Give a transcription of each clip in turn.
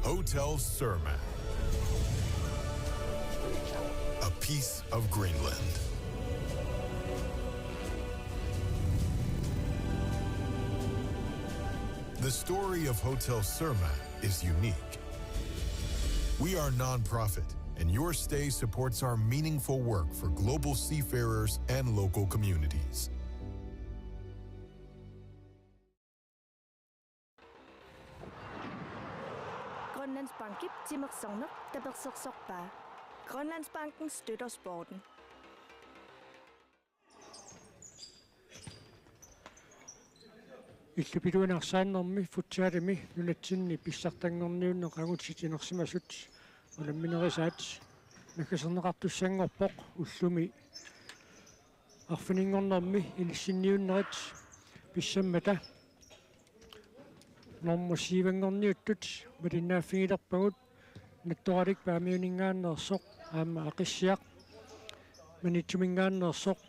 Hotel Surman, a piece of Greenland. The story of Hotel Surman is unique. We are nonprofit, and your stay supports our meaningful work for global seafarers and local communities. Grønlandsbanken Timmersogner, der bersøgsokba. Grønlandsbanken støtter sporten. Иллупилуинарсааннэрми футсаалими нунатсинни писсартангорниунне qangutitinersimasut ulamminerisаат накасернеқартуссангорпоқ уллуми арфинингорнэрми илиссинниуннерит писсаммата нормусивангорниуттут малиннааффигилерпагут натторалик паамиунингааннерсоқ аама ақиссиақ манитсумингааннерсоқ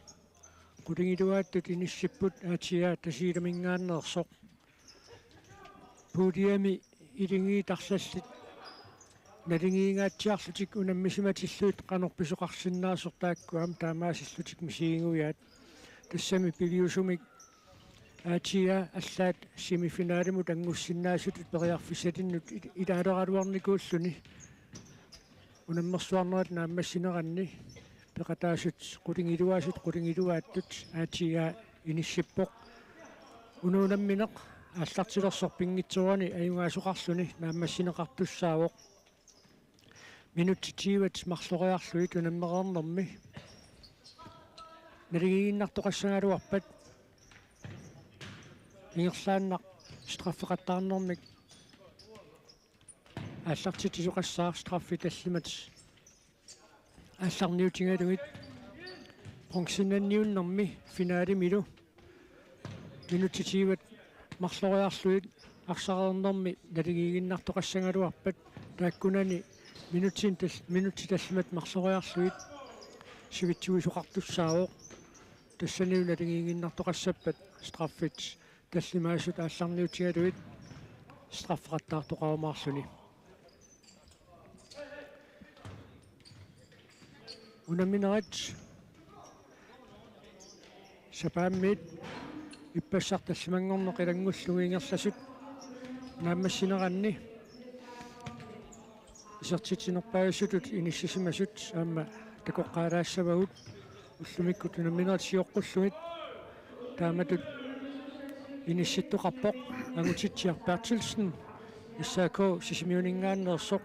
qulingilуааттут иниссиппут аатиаа тасииламингааннерсоқ пуудиами илингиитарлаллит налингиингаатсиарлутик унаммисиматиллуут qanорписоқарсиннаасортааккуам таамаасиллутик мисигингуяат тассами пивиусумик аатиаа аллаат семифинаалиму тангуссиннаасутут периарфиссатиннут илаалералуарникууллуни унаммерсуарнерат нааммассинеранни пекатаасут qulingilуааттут аатиаа иниссиппоқ унуунамминеқ аллартилерсорпингитсуани аюнгаасоқарлуни нааммассинеқартуссаавоқ минуттитиват марлориарлуит унаммеқарнэрми налигииннартоқассагалуарпат ингерлааннақ страффеқаттаарнэрмик аллартитисоқассаар страффи таллимат алларниутингалугит пронксиннанниуннэрми финаалимилу минуттитиват марлориарлуит арсареернэрми налигиигиннартоқассагалуарпат тааккунани минутти таллимат марлориарлуит сивитсуисоқартуссаавоқ тассаниу налигиигиннартоқассаппат страффит таллимаасут алларниутингалуит страффеқаттаартоқаумаарлуни унаминерат сапааммит иппассарталлимангорнеқ илангуллугингерласут нааммассинеранни исертитинерпаасутут иниссисимасут аама такоққалаассавагут уллумиккут унаминерат сиоққуллугит тааматут инисситтоқарпоқ ангутитсиарпаартилсен иссаако сисимиунингааннерсоқ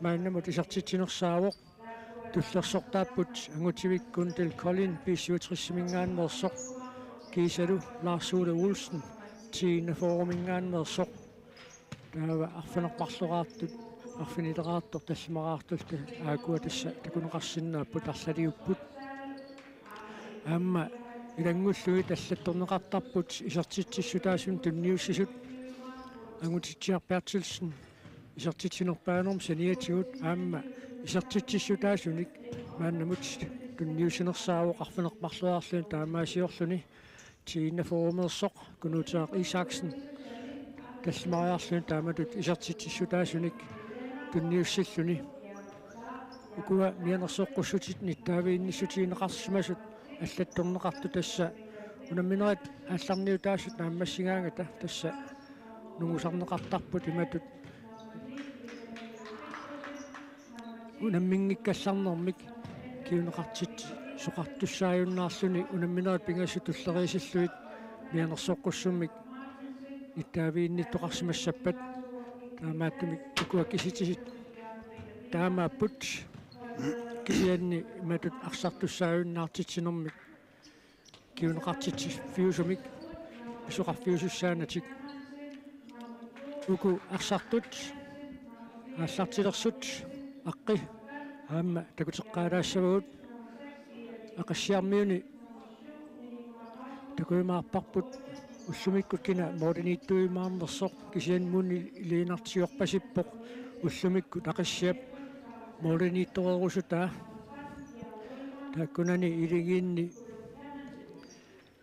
мааннамут исертитинерсаавоқ туллерсортааппут ангутивиккун тел колин писсуутриссимингааннерсоқ кисалу ларсууле улсен тиина форумингааннерсоқ таава арфанерпарлораартут арфинилераартор таллимараартулта аакуа тасса такунеқарсинааппут арлалиуппут аама илангуллуи таллатторнеқартарпут исертитсиссутаасун тунниуссисут ангутитсиарпаартилсен исертитсинерпаанерм саниатигут аама исертитсиссутаасуник мааннамут тунниусинерсаавоқ арфинерпарлуаарлуни таамаасиорлуни тиина форумерсоқ кунутаақ Исааксен таллимариарлуни тааматут исертитсиссутаасуник тунниуссиллуни укуа нианерсоққуссутит ниттаавиинниссутиинеқарсимасут аллатторнеқарту тасса унамминерат алларниутаасут нааммассигаангата тасса нугусарнеқартарпут иматут унаммингиккалларнэрмик киунеқартит соқартуссааюннаарлуни унамминерат пингассу туллериисиллуит нианерсоққуссуммик ниттаавиинниттоқарсимассаппат таамааттумик укуаккиситисит таамааппут кисианни иматут арсартуссааюннаартитсинэрмик киунеқартит фиусумик исоқарфиусуссаанатик уку арсартут ааллартилерсут аққи аама такутеққалаассавагут ақассиармиуни такуимаарпарпут уллумиккут кина моодинииттуимаарнерсоқ кисианмуни илиинартиорпасиппоқ уллумиккут ақассиап моодиниитторерусутаа тааккунани илигиинни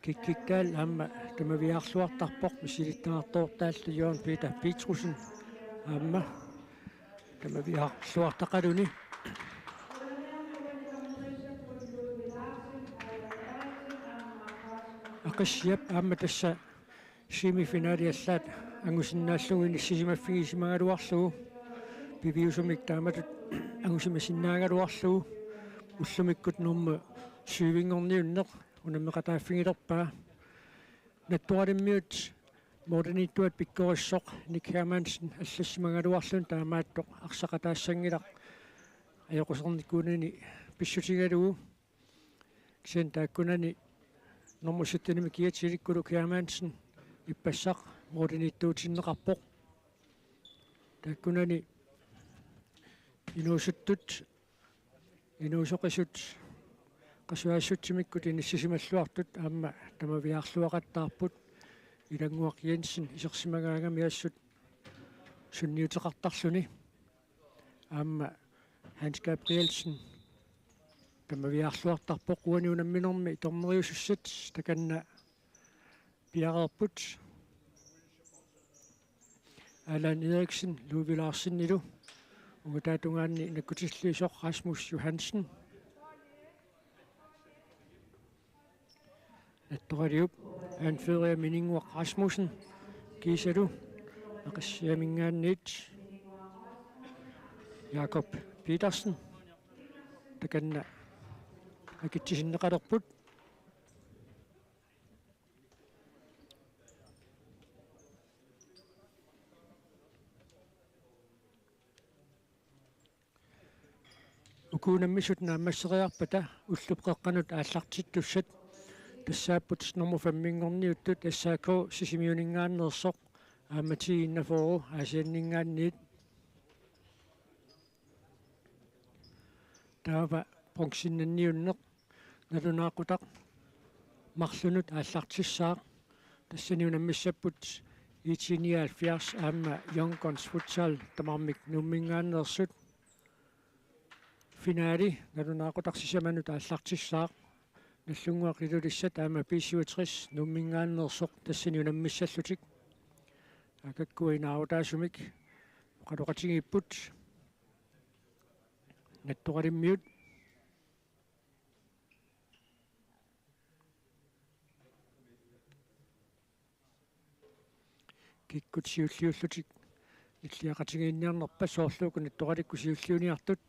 киккиктаал аама тамавиарлуартарпоқ мисилиттаартоортааллу Johan Peter Petersen аама тамавиарлуартақалуни ақиссиап аама тасса семифиналиаллаат ангусиннааллугини сисимаффигисимагалуарлугу пивиусумик тааматут ангусимасиннаагалуарлугу уллумиккут нумма сювингорниуннеқ унаммеқатааффигилерпаа наттуалиммиут модерниттуат пиккориссоқ Ник Hermansen аллассимагалуарлун таамааттоқ арсақатаассангилақ аёқусерниккуунани писсутигалугу кисен тааккунани нормусуттаними киатсиликкулу Hermansen иппассақ модерниттуутиннеқарпоқ тааккунани инуусуттут инуусоқисут qasuaassutsimikku nissisimаллуартут аама тамавиарлуақаттаарпут илангуақ Jensen исерсимагаагами ассут сунниутеқартарлуни аама Hans Gabrielsen тамавиарлуартарпоқ уаниунамминерми торнериусуссат таканна пиарерпут Allan Eriksen Louis Larsen нилу угатаатунгаанни наккутиллуисоқ Rasmus Johansen атторалиуп анфериа минингуақ Rasmussen кисалу ақиссиамингаанниит Jakob Petersen таканна акитсисиннеқалерпут укуунаммисут наамассериарпата уллупеққанут ааллартиттуссат тассааппут номер 5-ингорниуттут ассаако сисимиунингааннерсоқ ааматигиннафору аасианнингаанниит таава пронксиннанниуннеқ налунаақутақ марлунут ааллартиссаақ тассаниунаммиссаппут 79 аама Young Guns Futsal тамармик нуммингааннерсут финаали налунаақутарсисаманут ааллартиссаақ наллунгуақилулиссат аама писсуатрис нуммингааннерсоқ тассаниунаммиссаллутик акаккуинаавутаасумик қалоқатигиппут натторалиммиут киккут сиуллиуллутик иллиақатигиинниарнерпа соорлууку наттораликку сиуллиуниартут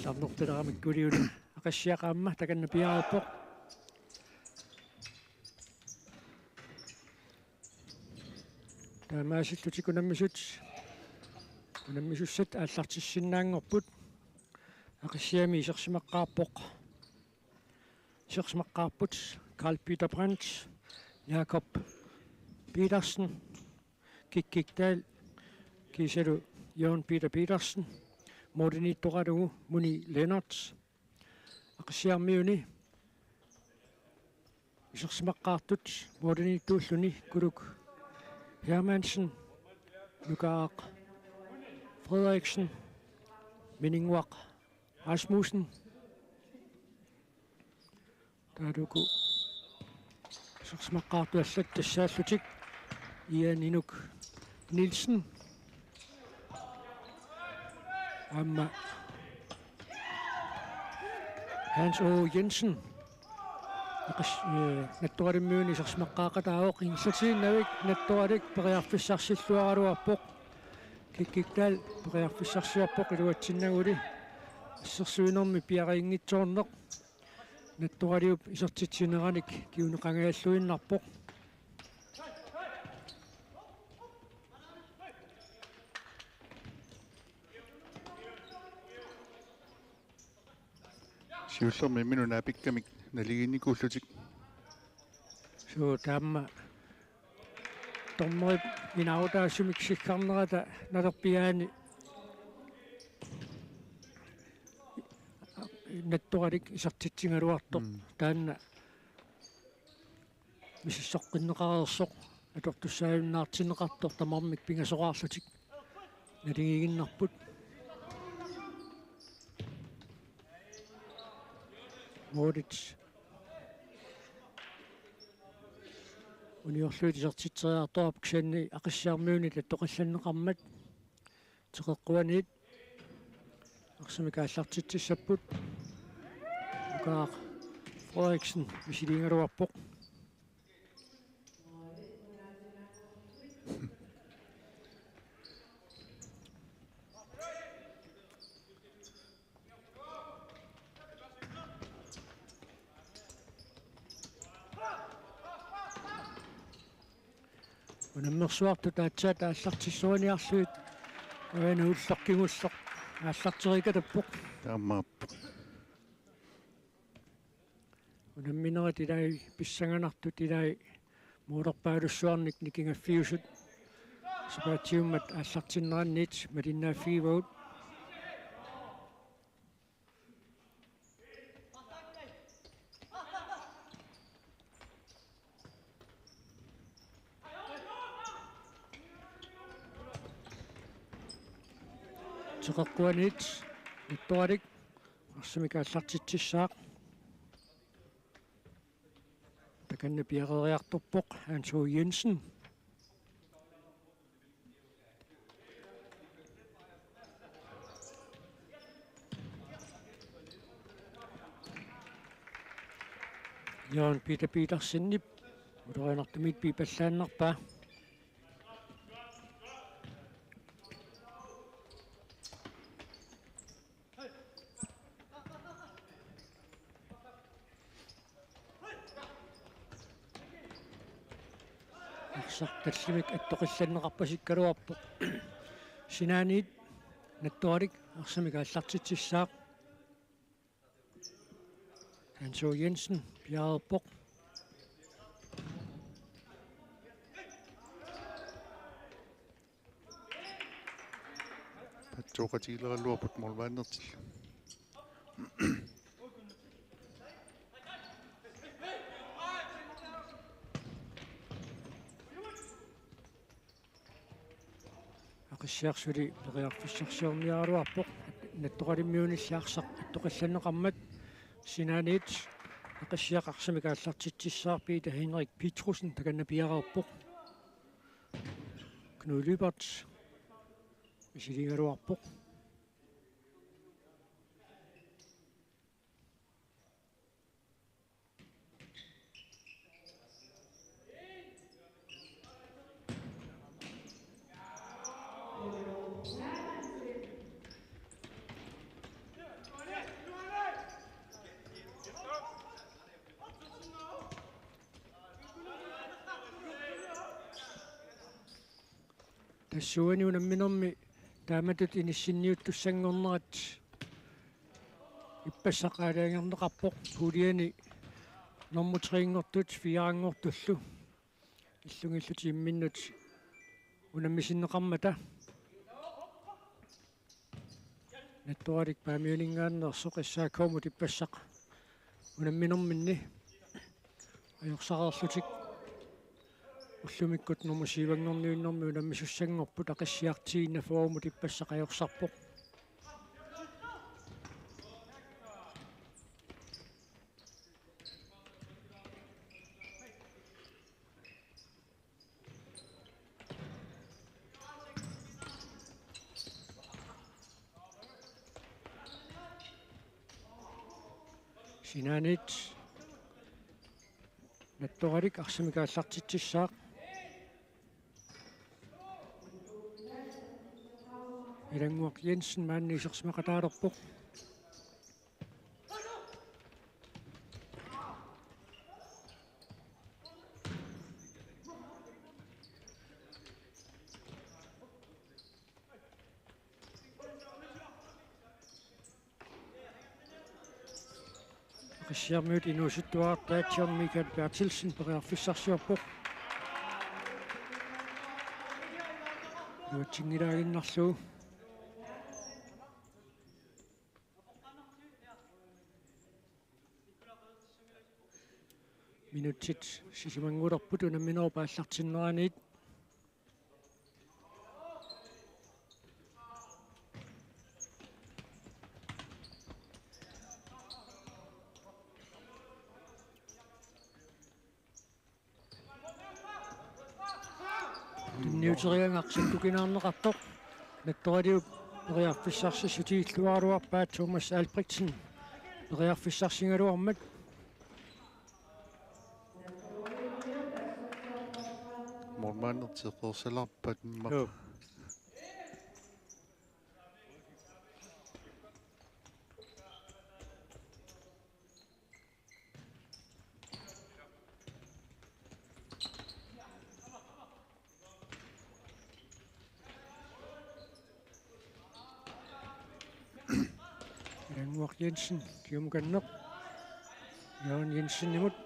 илларнерталерамиккулиуни ақассиақаамма таканна пиаарпоқ таамаасиллутикунаммисут унаммисуссат ааллартиссиннаангорпут ақиссиами исерсимаққарпут Carl Peter Brandt Jakob Petersen киккиктаал кисалу Johan Peter Petersen модерниттоқалугу муни Lennarts ақиссиармиуни исерсимаққаартут модерниттууллуни кулук Hermansen Lukaaq Frederiksen Miningwaq Rasmussen таалуку исерсимаққаартуаллат тассааллутик Ian Inuk Nielsen аама Hans O Jensen натторалиммиуни исерсимаққаақатаавоқ инсатииннавик натторалик периарфиссарсиллуаралуарпоқ киккиктаал периарфиссарсиарпоқ илуатсиннагули иссерсуинерми пиариингитсоорнеқ натторалиуп исертитсинераник киунеқангааллуиннарпоқ сиуллерми минуна пиккамик налигинникууллутик суу таама томмои минаутаасумик сиккарнерата налерпиаани натторалик исертитсингалуарто таанна миссоққиннеқарерсоқ атортуссааюннаартинеқартор тамармик пингасоқаарлутик налигигиннарпут Модич униорлуутисертитсериарторап ксианни ақиссаармиуни таттоқилланнеқармат теқеққуаниит арсамикааллартитсиссаппут укаа Фрederiksen мисилингалуарпоқ унаммерсуарту таатсаат ааллартиссуаниарлуит авануулларкигуллоқ ааллартерикатаппоқ таамааппу унамминерат илаи писсанганартут илаи муулерпаалуссуарник никингаффиусут сапаатиуммат ааллартиннеранниит малиннааффигивагут теқеққуаниит итторалик арсамикааллартитсissaақ таканна пиарериарторпоқ Ансо Jensen Jørgen Peter Petersen udrønartumit pipallaannarpaa таллимик аттоқилланнеқарпасиккалуарпоқ синааниит наттуарик арсамикааллартитсissaақ Ансо Jensen пиаарпоқ патсоқатилераллуарпут морвааннертил ақиссиарсули периарфиссарсиорниаруарпоқ наттоқалиммиуниллаарсақ аттоқилланнеқармат синааниит ақиссиақарсамикааллартитсissaақ Peter Henrik Petersen таканна пиараарпоқ Knud Lybert мисилингалуарпоқ тассуани унамминерми тааматут иниссинниуттуссангорнерат иппассақаалаангернеқарпоқ пулиани нормутриингортут фиарангортуллу иллугиллути имминнут унаммисиннеқармата наттуарик паамиунингааннерсоқ иссааккоомут иппассақ унамминерминни ajorsareerlutik уллумиккут нормусивангорниуннэрми унаммисуссангорпут ақиссиартиинна фоорумут иппассақаёрсарпоқ синанит натторалик арсамикааллартитсissaaq Ilangуақ Jensen маанниисерсмақатаалерпоқ Qissarmiut inuusuttuaartaatsion Michael Bertilsen periarfissarsiorpoq nuatsingilaginnarluu минутсит сисимангулерпут унамминоо пааллартиннераниит Niuteriangaqsakkukinаарneqartoq nattoraliup periarfissarsi sutiilluaruarpaat Thomas Albrechtsen periarfissarsingaluarmat Målmandertiqersalarpat imma Janguaq Jensen kiumkanneq Jørgen Jensen imut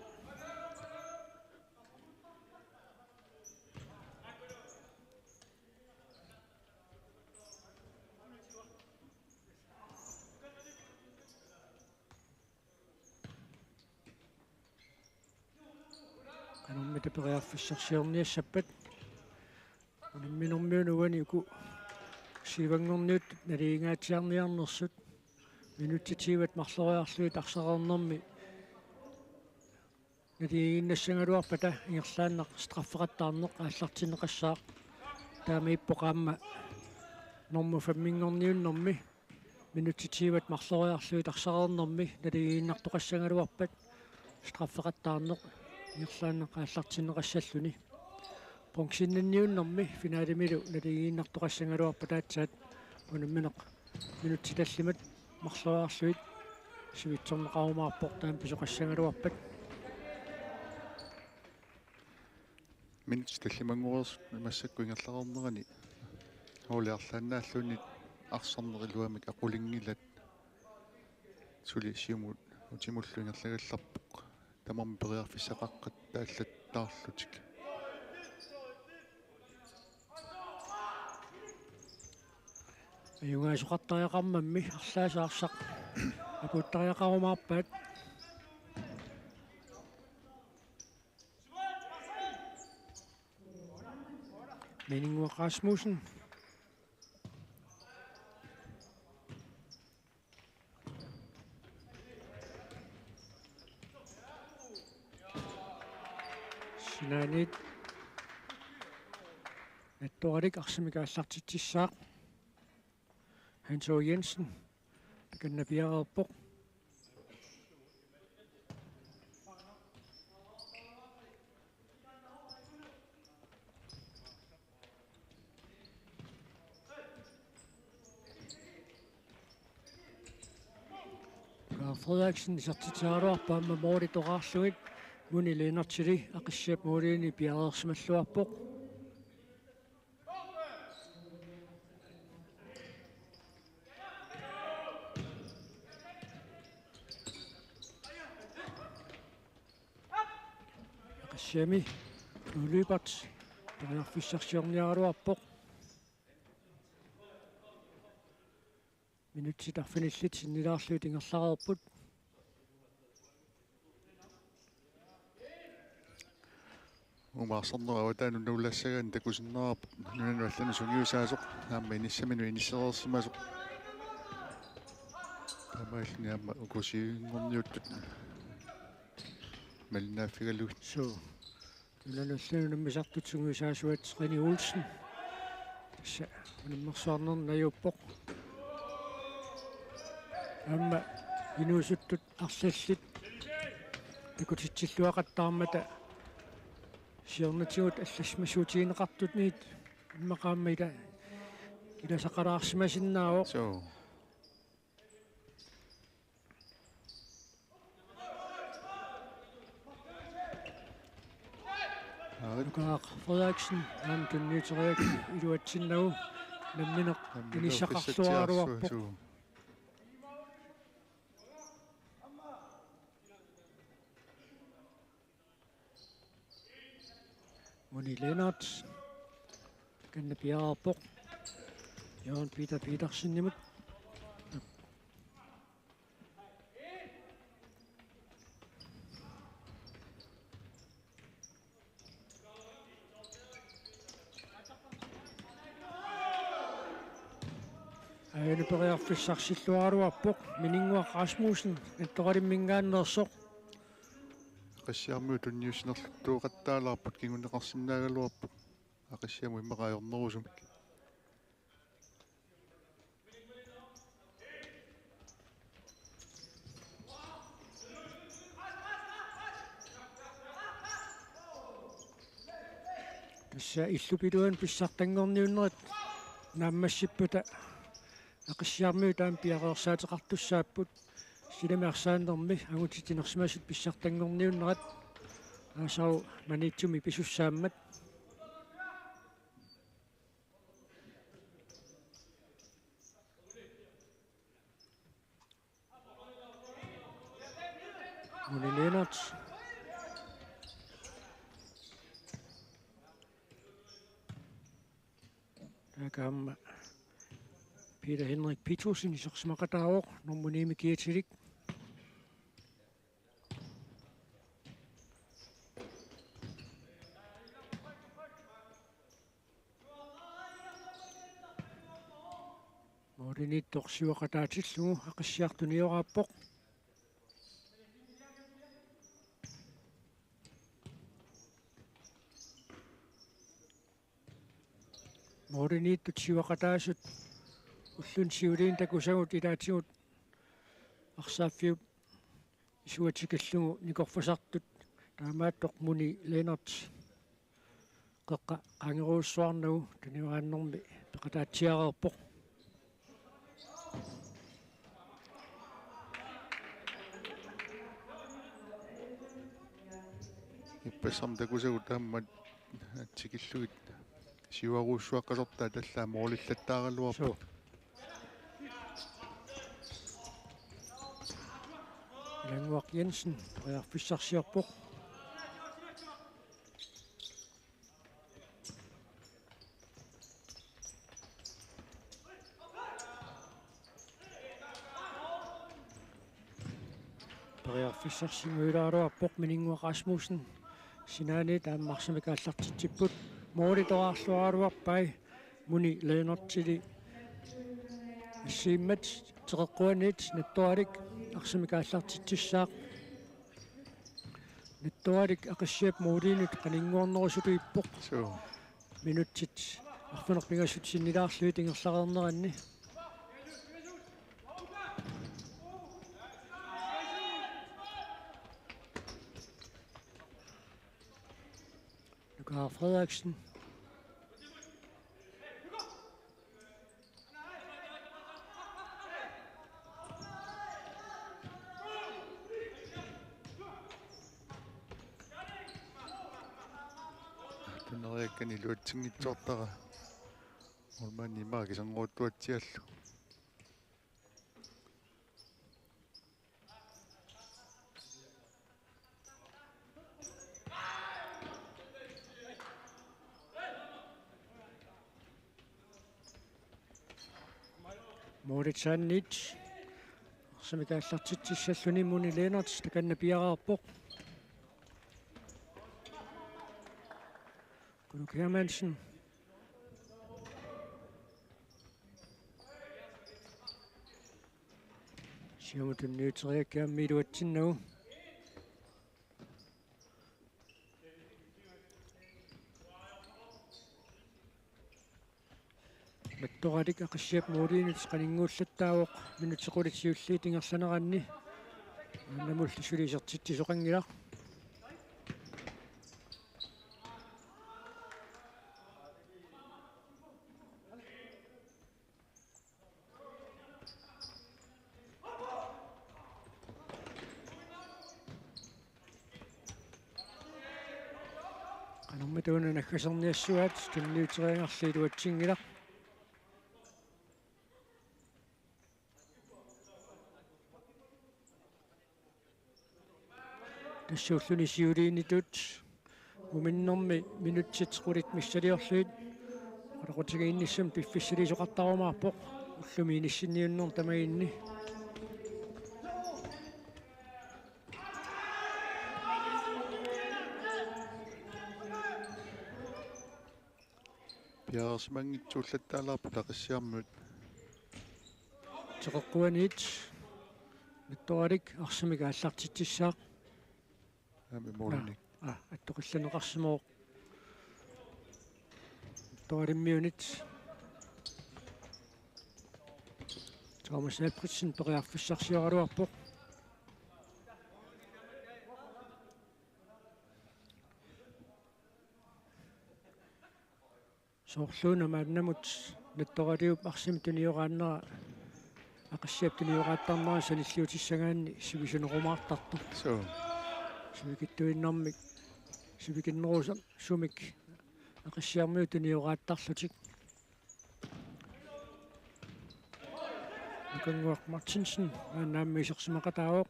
kanummita periarfissarsiorniassappat unimminormiunuaniku sivangorniut naliingaatiarniarnersut minuttitiivat marloriarluit arsaqarnermi naliiginnassangaluarpata ingerlaannaq straffeqattaarneq aallartinneqassaaq taamiippoqaamma normu fammingorniunnermi minuttitiivat marloriarluit arsaqarnermi naliiginnartoqassangaluarpat straffeqattaarneq ingerlaannaq aallartinneqassalluni ponksinnanniunnermi finaalimilu naliiginnartoqassangaluarpataatsaat unammineq minuttitаллимат марлуаарсуит сивитсорнеқарумаарпортаан писоқассангалуарпат минут таллимангуерс массакку ингерлақарнерани хуулиарлааннааллуни арсарнерилуамик aquлингилат сули сиумут утимуллу ингерлагалларпоқ тамарми периарфиссақаққат тааллаттаарлутик юнгаасоқартариақармамми арлаасаарсақ акуттариақарумаарпаат Менингуа Расмуссен синаанит натторалик арсимикааллартитсissaaq Hans O. Jensen kannapiarerpoq Frederiksen sertitaaruarpaamma mooritoqaarlugit muni Leenartili aqissaap muulini piareersimalluarpoq Semi Ulybert periarfissarsiorniaruarpoq minutsitarfinillit sinnilaarluit ingerlareerput умаарсарнера таану нуллассагаан такусиннерап нунану суниусаасоқ аама иниссамину иниссереерсимасоқ тамаални аама укусиингорниуттут малнааффигалуут so нунануллуну наммисартут сунгусаасуат Rene Olsen са унаммерсуарнернаюппоқ аама инуусуттут арлаллит такутитсиллуақаттаармата сиорнатигут алласмасуутигинеқартут ниит иммақаамма иласақалаарсимасиннаавоқ so Lukaaq Frederiksen han tunniuteriak iluatsinnagu nammineq inissaqarluaruarpoq Moni Lennart kannapiarerpoq Jørgen Peter Petersen nimut Aina periarfissarsilluaruarpoq Miningua Rasmussen nattoqalimmingaannersoq Aqassiarmiu tunniusnerluttuuqattaalаарput kinguneqarsinnaaгаluarput aqassiamu imaqajornerusumik tassa illupiluan pissartangorniunnerit naammassipputa aqassiarmiu taam piaqeersaatеқартуссааппут силимиарсаанерми агутитинерсимасут писсартангорниуннерат аасау манитсуми писуссааммат Леонард такам Peter Henrik Petersen исерсимақатаавоқ нормуними киатилик моринит торсиуақатаатиллугу ақиссиартуниорааппоқ моринит тутсиуақатаасут уллун сиулиин такусагут илаатигут арсааффиу исуатикаллугу никорфасартут таамааттоқ муни Леонард қеққа ангеруussуарнагу таниурааннэрми пеқатаатсиареерпоқ иппассам такусагут тааммат атсикиллугит сиуаруussуаққалертаа таллаа моолиллаттааралуарпут Langvak Jensen periarfissarsiarpoq periarfissarsimuilaaruarpoq Miningua Rasmussen sinaani taammarsimikaallartitsipput moolitoraarluaruarpai muni Leonardtili ассииммат теқэққуанит наттуалик арсимикааллартитсissaaq наттуалик ақиссиап муулинут қанингуорнерусулуиппоқ минутсит арфунерпигассут синнилаарлуи тингерлақарнеранни Lukas Frederiksen tuneriakkani luatsiнгитсоортара улмаани маакисангуутtuatsiаллу Moritsanit арсимикааллартитсиссаллуни муни Леонард таканна пиараарпоқ Luke Hermansen Siamutun nyuteriakkaammi iluatsinnagu Mattoralik aqassiap muuliinut qaninguullattaavoq minutsequlitiulli tingerlaneranni annamulli sulisertittisoqangila qanermatuuna naggaserniassuat tunniuteriangarli iluatsingila тассууллуни сиулиинитут уминнэрми минутситсқулит миссалиорлуит алақутигиинниссам пиффиссалисоқартарумаарпоқ уллуми иниссинниуннер тамаинни пиарсмангитсууллаттаалаарпут ақиссиармут теққуанит наттуалик арсамига аллартитсissaaq аами муулник аттоқилланеқарсимоо тоариммиунит таамасаапритсин ториарфиссарсиоралуарпоқ соорлуuna мааннамут натторалиуп арсими туниорааннера ақассиап туниорааттарнера саниллиутиссагаанни сивисунерумаартарту соо сивикиттуиннармик сивикиннеруса сумик ақассиармиу туниорааттарлутик накангуақ мартинсен ааннаамми исерсимақатаавоқ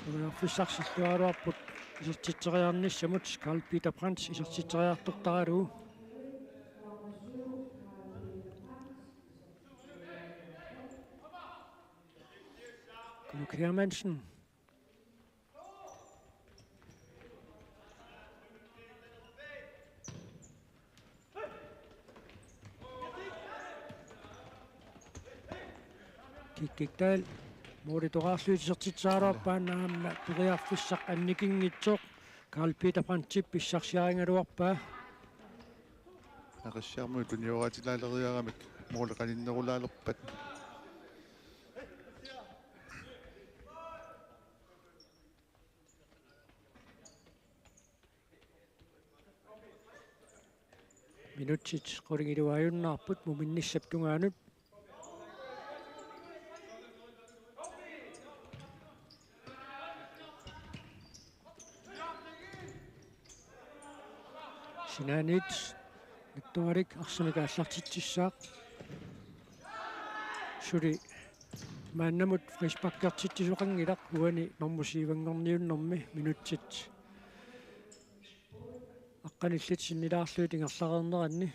унаффиссарсиллуалуарпут исертитсериарниссамут Карл Питер Бранц исертитсериартортаралуу Luke Hermansen. Kikkigdal muuritoraarsluutisertitsaarluarpaannaamma piriarfissaq annikingitsoq Karl Peter Brandt pissarsiaringaluarpaa ақассиармуу туниораатилаалериарамик муулекалиннерулаалерпат минутсит қоригилуаюннаарпут муминниссаптунгаанут синанит наттуарик арсамика аллартитсissaaq сули мааннамут фришпаккертитсисоқангилақ уани нормусиивангорниуннэрми минутсит аққаниллит синнилаарлуит ингерлареернеранни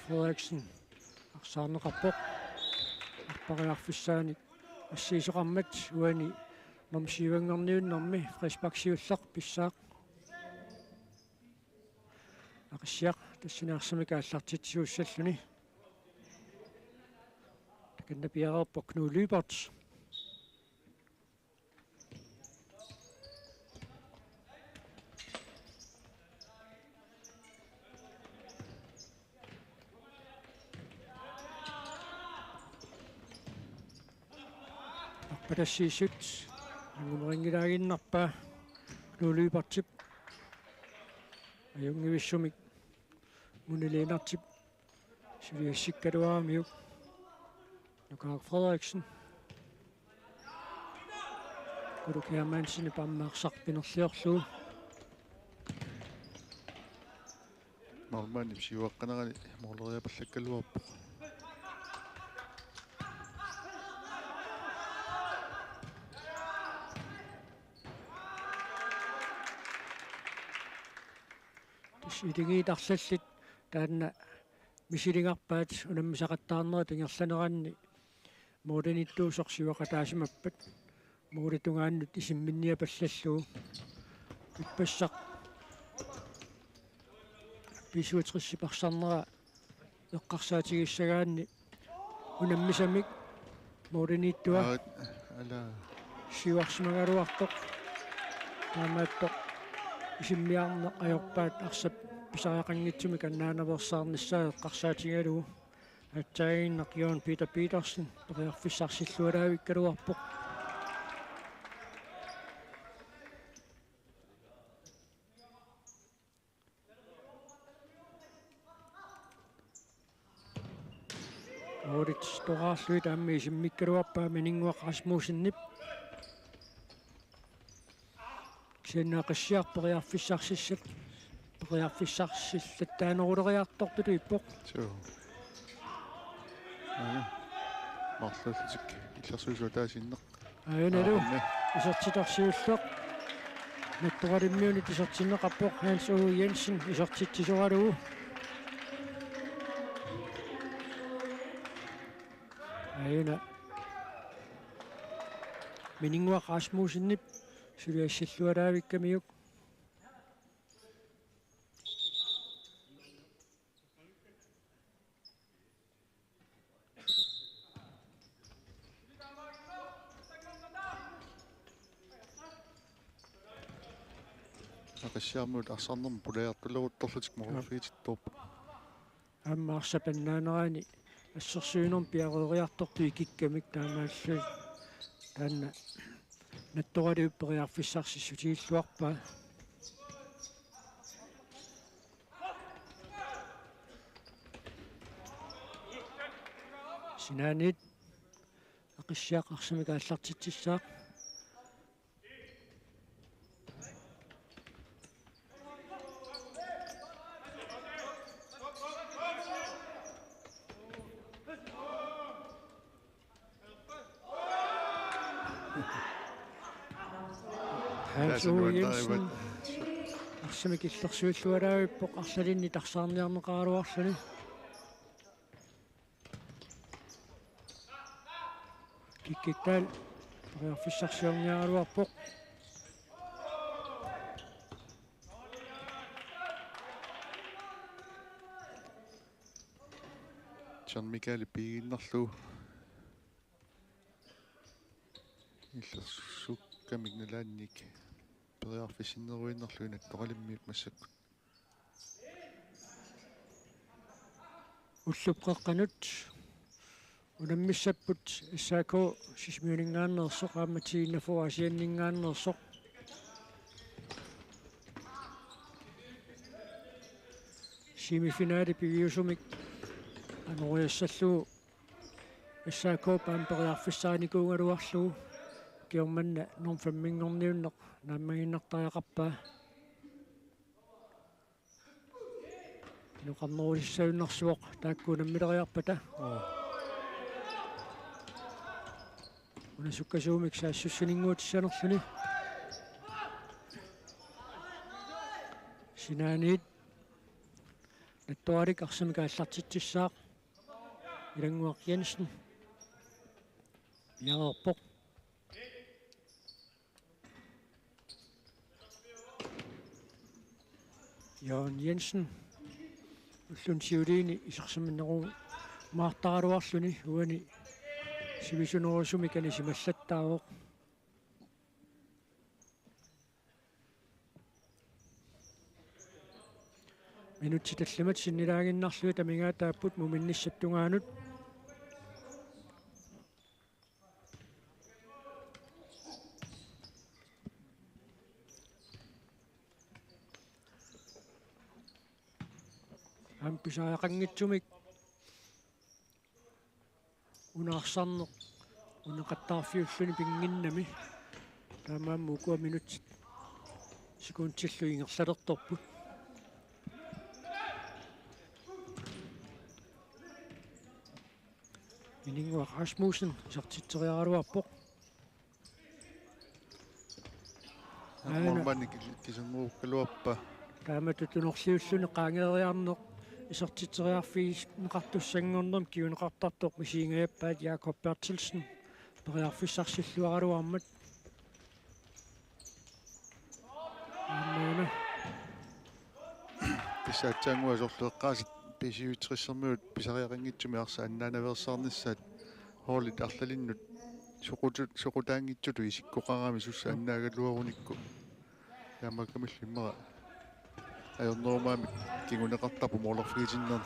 Frederiksen арсаарнеқарпоқ арпариарфиссааник ассиисоқармат уани нормсиивангорниуннэрми фришпаксиуллақ писсаақ ақиссиақ тассинаарсамика аллартитсиуссаллуни таканна пиареерпо Knud Lybert Padassisut angumeringilaginnerpaa Knud Lybertip ajungivissumik muniliinartip suliassikkaluaamiuk Lukas Frederiksen Luke Hermansen pammaaqsarpinerliorluu нормально сиуаққанерани муулериапаллаккалуарпо идигиитарлаллит таанна мисилингарпаат унаммисақаттаарнера тингерланеранни муулиниттуусорсиуақатаасимаппат муулитунгааннут исимминниапаллаллуу иппассақ писуутриссипарсарнера эққарсаатигиссагаанни унаммисамик муулиниттуа ала сиуарсимагалуартоқ таамааттоқ исиммиарне ajorpaat арсап писариақангитсуми каннаанаверсаарниссаа эққарсаатигалуу атсаагиннақ Johan Peter Petersen периарфиссарсиллуалаавиккалуарпоқ орит стораарлуит аамми исиммиккалуарпаа минингуақ Rasmussenнип синнаақиссиар периарфиссарсиллаттаанерулериарторпилу иппоқ соо марллутик иллерсуисуатаасиннеқ аиналу исертитарсиуллеқ натторалиммиуни тисертиннеқарпоқ Hans Aage Jensen исертитсисоралуу аина Miningua Rasmussen Suliassillualaavikkamiuk Aqassiarmuut arsaarnermu pulajartuluuttorlutik morfiitittuup аммаарсапаннаанерани ассерсуинерм пиарериарторtu икиккамик таамааллуи таанна натторалиуп периарфиссарсиссутииллуарпаа синаанит ақиссаақарсамика аллартитсissaақ Hansuujensen арсамик иллерсуиллуалаагиппоқ арлалинни тарсаарниарнеқаралуарлуни киккиттаал периарфиссарсиорниаралуарпоқ John Mikael piginnerlu иллерсуккамик налаанник периарфиссиннеруиннерлуи натторалиммиут массаккут уллупқеққанут унаммиссаппут иссаако сисмиунингааннерсоқ ааматигиннафу асианнингааннерсоқ семифинаали пивиусумик анериассаллуу иссаако паампериарфиссааникуунгалуарлугу киорманна нормфаммингорниуннеқ нааммагиннартариақарпаа нуқарнерулиссауннарсуоқ тааккуунаммилериарпата унасуккасуумик саассуссанингуутиссанерлүни синаанит натторалик арсамика аллартитсissaaq Ilangуақ Jensen Яарпоқ Jørgen Jensen уллун сиулиини исерсаминнеру маартаралуарлүни уани сивисунерусумикани сималлаттаавоқ минутси талламат синнилаагиннарлуи тамигаатааппут муминниссаттунгаанут амписаақангитсумик унаарсарнеқ унеқаттаарфиуллуни пингиннами таамаамму укуа минутсит секундтиллу ингерлалерторпут Miningua Rasmussen сартитсериаралуарпоқ амманник кисангууккалуарпа тааматутунерлиуллуни qaangeeriarneq исертитсериарфиис неқартуссангорнерм киунеқартартоқ мисиингаяппаат Jakob Bertelsen периарфиссарсиллуаралуармат аммана писаатсаангуасорлуэққаасит писиутрissермуут писариақангитсуми арса аннаанаверсаарниссаат хоолит арлалиннут соқутаангитсуту исиккоқарами сусса аннаагалуаруникку ямакамиллиммара аёрнормаами кигунеқартарпу моолерфигитиннер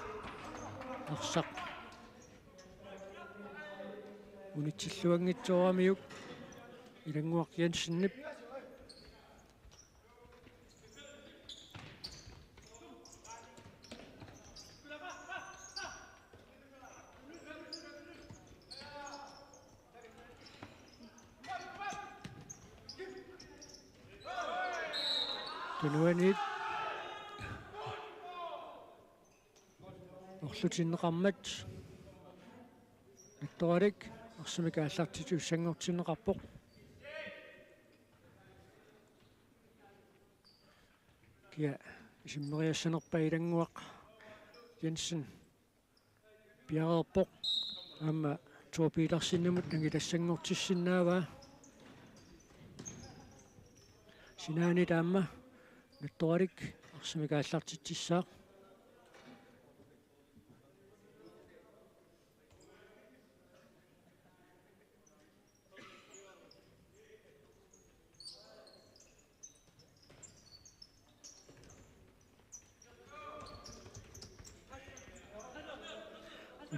арсақ унитсиллуангитсорамиук Ilangуақ Jensenнип Tunuanit орлутиннеқармат натторалик арсамика аллартитуссангортиннеқарпоқ киа исиммериассанерпа Ilangуақ Jensen пиареерпоқ аама туопиларсиннамут нагилассангортиссиннааваа Sinaani taamma nattuarik arsimikaallартитсissaaq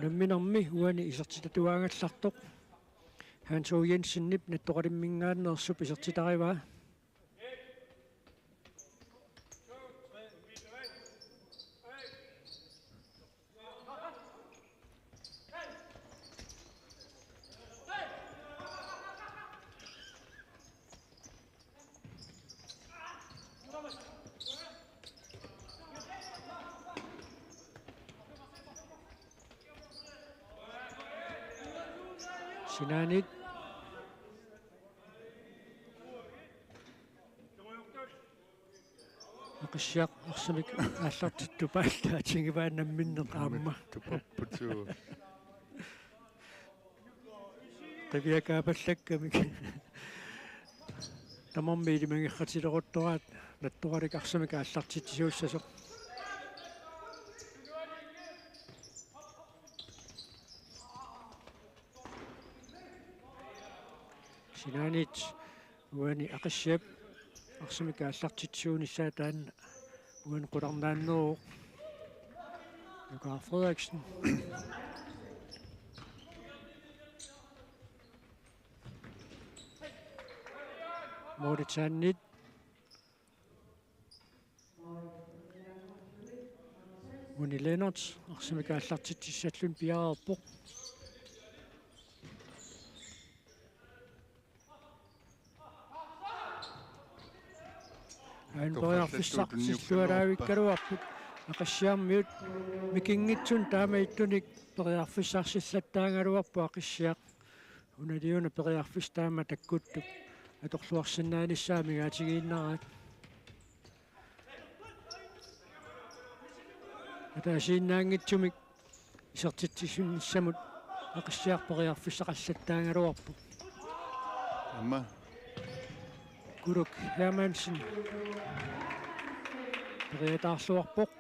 Namminarmi uani isertitatuaangallartoq Hans O. Jensen-nip nattoqalimmingaannersup isertitarivaa Sinaanit aqsiaq arsamik aallartittupaallaatingivaa namminneqaamma тупаппуту taviakaapallakkamik tamammi ilimangirratiloruttoraat nattuqalik arsamik aallartitisuussasoq Sinaanit uani aqassiap arsamik aallartitsuunissaa taanna uani qularnaanneruuq Carl Frederiksen Mauritaniit Uni Lennart arsamik aallartitissallun piareerpoq Poriarfissarsillualaavikkaluarput aqassiarmiut mikingitsun taamaittunik poriarfissarsillattaangaluarpu aqissiaq unaliuna poriarfis taama takkuttup atorluarsinnaanissаамигаатигииннераат атаасииннаангитсумик исертитсисунниссамут ақиссиар пoriarfissақаллаттаангалуарпу амма Guruk Hermansen Poriataarluarpoq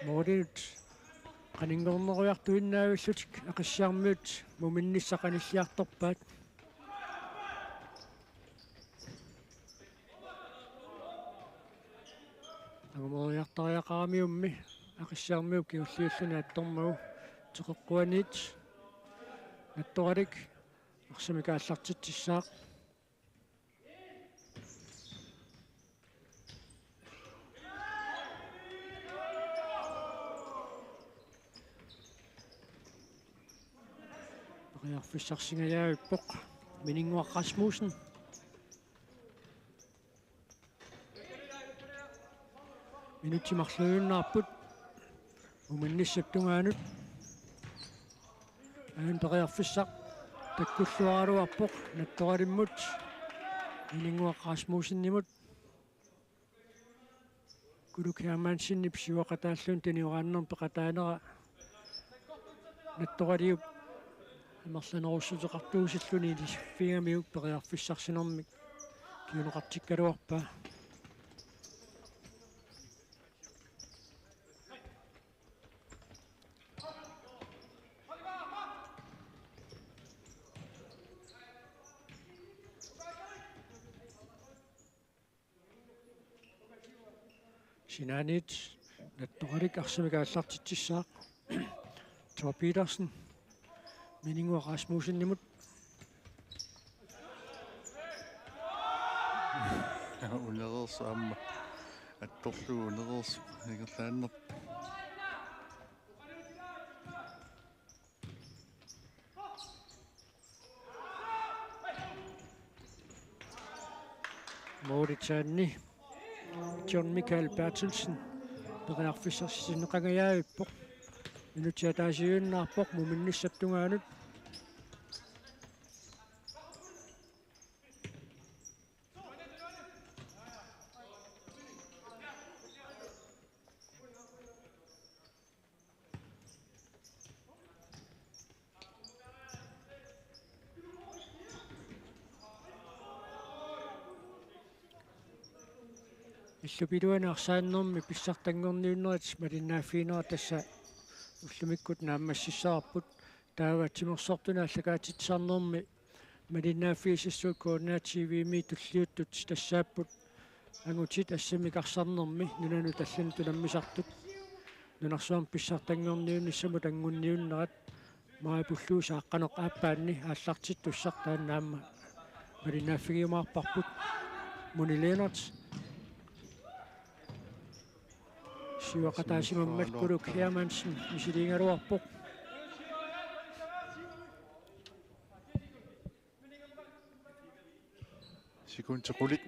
Moodit qaningorneruartuinnaavullutik aqassiarmiut muminnissaqanilliartorpaat Agumoriartariaqaamiummi aqissiarmiuk kiulliulluni attormagu teqeqquaniit nattoralik arsamikaallartitsissaaq Poriarfissarsingajaavippoq Miningua Rasmussen Minutimarluunnaarput uminnissaptungaanut aan poriarfissaq takkulluaraluarpoq nattoralimmut Miningua Rasmussennimut Guruk Hermansinnip siuaqataallun taniuqaannerm peqataanera nattoraliup амерланерусутеқартуусиллуни илиффигамиук периарфиссарсинэрмик киунеқартиккалуарпаа Sinaanit nattoralik arsimikaallартитсissaaq Thor Petersen Miningua Rasmussennimut unerers amma attorlu unerers igerlaanner Mauritani John Michael Bertelsen periarfissarsineqangajaavippoq minutiataasiuunnaarpoq muminnissaptungaanut иллупилуана арсааннэрми писсартангорниуннерит малиннааффиинера тасса уллумиккут нааммассиссаарпут таава тимерсортуна аллагаатитсаарнэрми малиннааффиисиссуут координаативими туллиуттут тассааппут ангутит ассамикарсарнэрми нунану таллан тунаммисартут нунарсуам писсартангорниунниссаму тангунниуннерат маа пуллуус ааққанеқ ааппаанни ааллартит туссартаан наамма малиннааффигиумаарпарпут мунилeenert сиуақатаасимаммаккулук Hermansen мисилингалуарпоқ секундтеқулит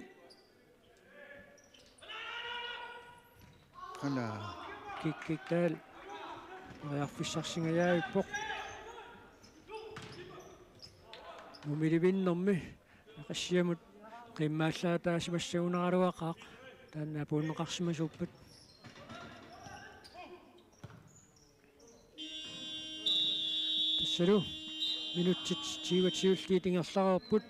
ана киккиктаал аярфиссарсингаjaavippoq мумиливиннэрми ақассиамут қиммааллаа таасимассагунералуақаақ таанаа пууннеқарсимасууппат тассалу минутсит 20 тингерларерпут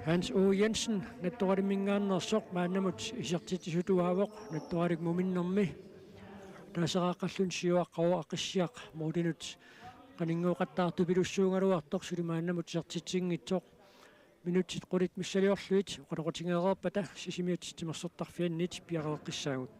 Hans O. Jensen натторалимингааннерсоқ маанамут исертитисутуаавоқ натторалик муминнэрми таасерааққаллун сиуаққаруа ақиссиақ моодинут qaninguuqattaartu pilussуунгалуартор сулимааннамут сертитсингитсоқ минутсит qulит миссалиорлуит оқалоқутингеерерпата сисимиут тимерсортарфианнит пиареэққиссаагут